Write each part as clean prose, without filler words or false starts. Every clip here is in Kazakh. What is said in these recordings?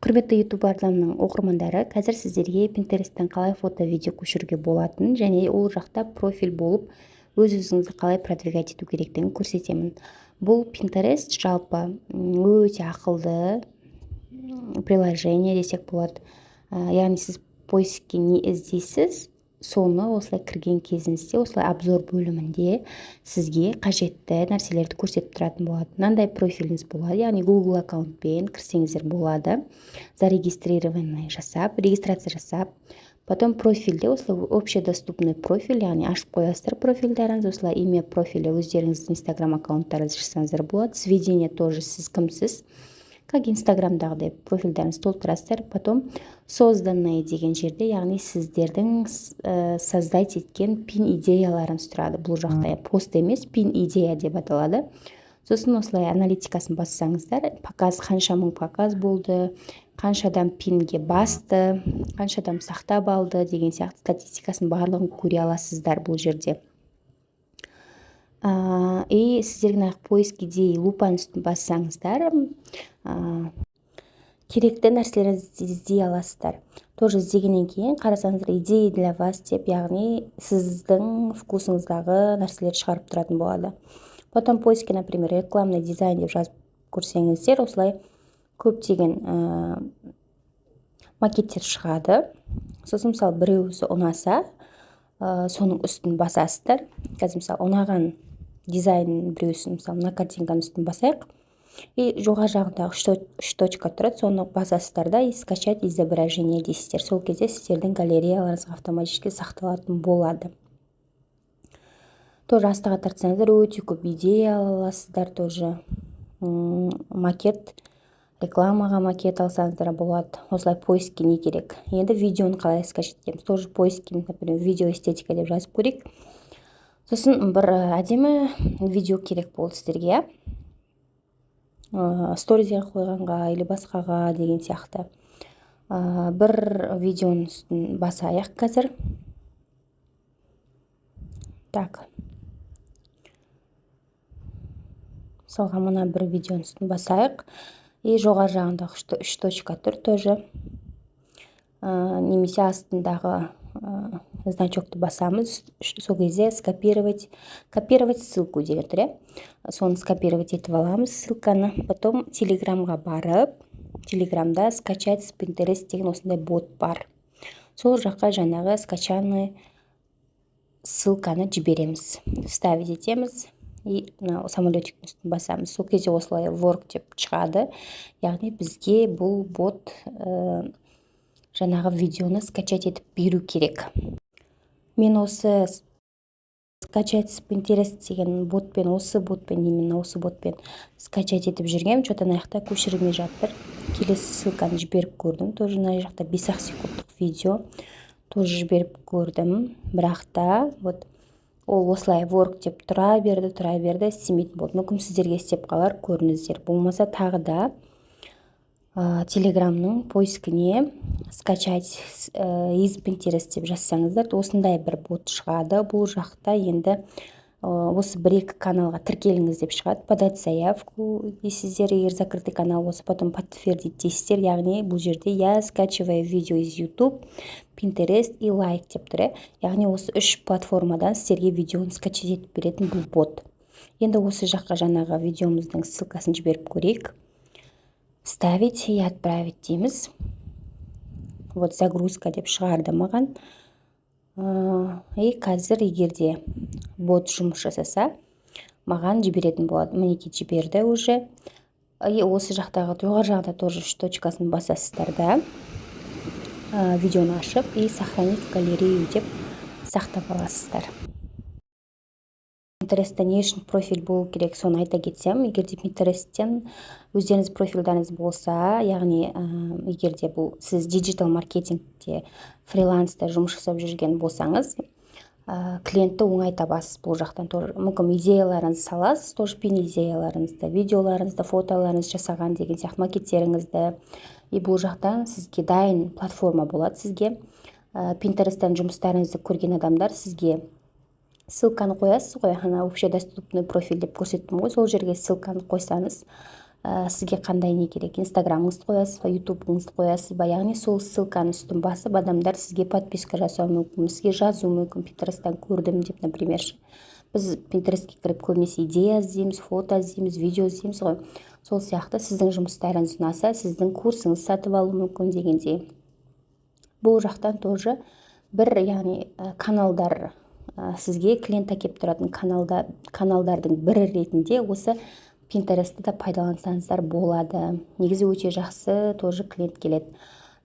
Құрметті YouTube арнамның оқырмандары, қазір сіздерге Pinterest'тен қалай фото-видео көшіруге болатынын және ол жақта профиль болып өз-өзіңізді қалай продвигать ету керектігін көрсетемін. Бұл Pinterest жалпы өте ақылды приложение десек болады. Яғни сіз поискке не іздейсіз, соны осылай кірген кезіңізде, осылай обзор бөлімінде сізге қажетті нәрселерді көрсетіп тұратын болады. Мынандай профиліңіз болады, яғни Google аккаунтпен кірсеңіздер болады. Зарегистрированный жасап, регистрация жасап, потом профильде осылай общедоступный профиль, яғни ашып қоясыздар профильдеріңіз, осылай имя профиля өздеріңіздің Instagram аккаунттарыңызды жасаңыздар болады. Сведения тоже сіз кімсіз, как инстаграмдағыдай профильдеріңізді толтырасыздар. Потом созданное деген жерде, яғни сіздердің создать еткен пин идеяларыңыз тұрады. Бұл жақта пост емес, пин идея деп аталады. Сосын осылай аналитикасын бассаңыздар, показ, қанша мың показ болды, қанша адам пинге басты, қанша адам сақтап алды деген сияқты статистикасын барлығын көре аласыздар бұл жерде. И сіздердің поиск идеи лупаның үстін бассаңыздар, керекті нәрселеріңізді іздей аласыздар. Тоже іздегеннен кейін қарасаңыздар, идея для вас деп, яғни сіздің вкусыңыздағы нәрселерді шығарып тұратын болады. Потом поиске, например, рекламный дизайн деп жазып көрсеңіздер, осылай көптеген макеттер шығады. Сосын мысалы біреуісі ұнаса, соның үстін басасыздар. Қазір мысалы ұнаған дизайн біреуісін, мысалы мына картинканың үстін басайық. И жоғары жағындағы үш точка тұрады, соны басасыздар да, и скачать изображение дейсіздер. Сол кезде сіздердің галереяларыңызға автоматически сақталатын болады. Тоже астыға тартсаңыздар, өте көп идея аласыздар. Тоже макет, рекламаға макет алсаңыздар болады. Осылай поискке не керек. Енді видеоны қалай скачать етеміз. Тоже поискке, например, видео эстетика деп жазып көрейік. Сосын бір әдемі видео керек болды сіздерге, сторизге қойғанға или басқаға деген сияқты. Бір видеоның үстін басайық қазір. Так. Мысалға мына бір видеоның үстін басайық. И жоғары жағындағы үш точка тұр тоже. Немесе астындағы значокты басамыз. Сол кезде скопировать ссылку деген тұр. Соны скопировать етіп аламыз ссылканы. Потом телеграмға барып, телеграмда скачать с Pinterest деген осындай бот бар. Сол жаққа жаңағы скачанный ссылканы жібереміз. Вставить етеміз. И самолетиктің үстін басамыз. Сол кезде осылай work деп шығады. Яғни бізге бұл бот жаңағы видеоны скачать етіп беру керек. Мен осы скачать с Pinterest деген ботпен, именно осы ботпен скачать етіп жүргем. Что-то аяқта көшірмей жатыр. Келесі ссылканы жіберіп көрдім. Тоже мына жақта 5 секундтық видео. Тоже жіберіп көрдім. Бірақ та, вот, ол осылай work деп тұра берді, істемейтін болды. Мүмкін сіздерге істеп қалар, көріңіздер. Болмаса тағы да телеграмның поискіне скачать из Pinterest деп жазсаңыздар, осындай бір бот шығады. Бұл жақта енді осы бір-екі каналға тіркеліңіз деп шығады. Подать заявку дейсіздер, егер закрытый канал болса, потом подтвердить дейсіздер. Яғни бұл жерде я скачиваю видео из YouTube, Pinterest и лайк деп тұр. Яғни осы үш платформадан сіздерге видеоны скачать етіп беретін бұл бот. Енді осы жаққа жаңағы видеомыздың ссылкасын жіберіп көрейік. Вставить и отправить дейміз. Вот загрузка деп шығарды маған. И қазір егерде бот жұмыс жасаса, маған жіберетін болады. Мінеки жіберді уже. И осы жақтағы жоғары жағында тоже үш точкасын басасыздар да. Видеоны ашып и сохранить в галерею деп сақтап аласыздар. Pinterest'те не үшін профиль болу керек, соны айта кетсем, егерде Pinterest'тен өздеріңіз профильдарыңыз болса, яғни егерде бұл сіз диджитал маркетингте, фриланста жұмыс жасап жүрген болсаңыз, клиентті оңай табасыз. Бұл жақтан тоже мүмкін идеяларыңызды саласыз, тоже пин идеяларыңызды, видеоларыңызды, фотоларыңызды жасаған деген сияқты макеттеріңізді. И бұл жақтан сізге дайын платформа болады. Сізге Pinterest'тен жұмыстарыңызды көрген адамдар сізге ссылканы қоясыз ғой, общедоступный профиль деп көрсеттім ғой, сол жерге ссылканы қойсаңыз, сізге қандай не керек, инстаграмыңызды қоясыз ба, ютубыңызды қоясыз ба, яғни сол ссылканы үстін басып адамдар сізге подписка жасауы мүмкін, сізге жазуы мүмкін, пинтересттен көрдім деп, например. Біз пинтерестке кіріп көбінесе идея іздейміз, фото іздейміз, видео іздейміз ғой. Сол сияқты сіздің жұмыстарыңыз ұнаса, сіздің курсыңыз сатып алу мүмкін дегендей. Бұл жақтан тоже бір, яғни каналдар, сізге клиент әкеп тұратын каналдардың бірі ретінде осы Pinterest'ті да пайдалансаңыздар болады. Негізі өте жақсы тоже клиент келеді.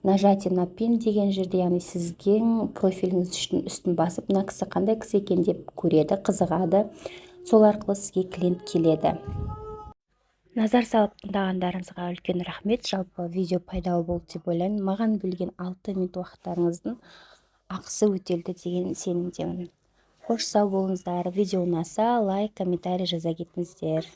Нажатие на пин деген жерде, яғни сізге профиліңіз үстін басып, мына кісі қандай кісі екен деп көреді, қызығады. Сол арқылы сізге клиент келеді. Назар салып тыңдағандарыңызға үлкен рахмет. Жалпы видео пайдалы болды деп ойлаймын. Маған бөлген 6 минут уақыттарыңыздың ақысы өтелді деген сенімдемін. Қош сау болыңыздар. Видео ұнаса лайк, комментарий жаза кетіңіздер.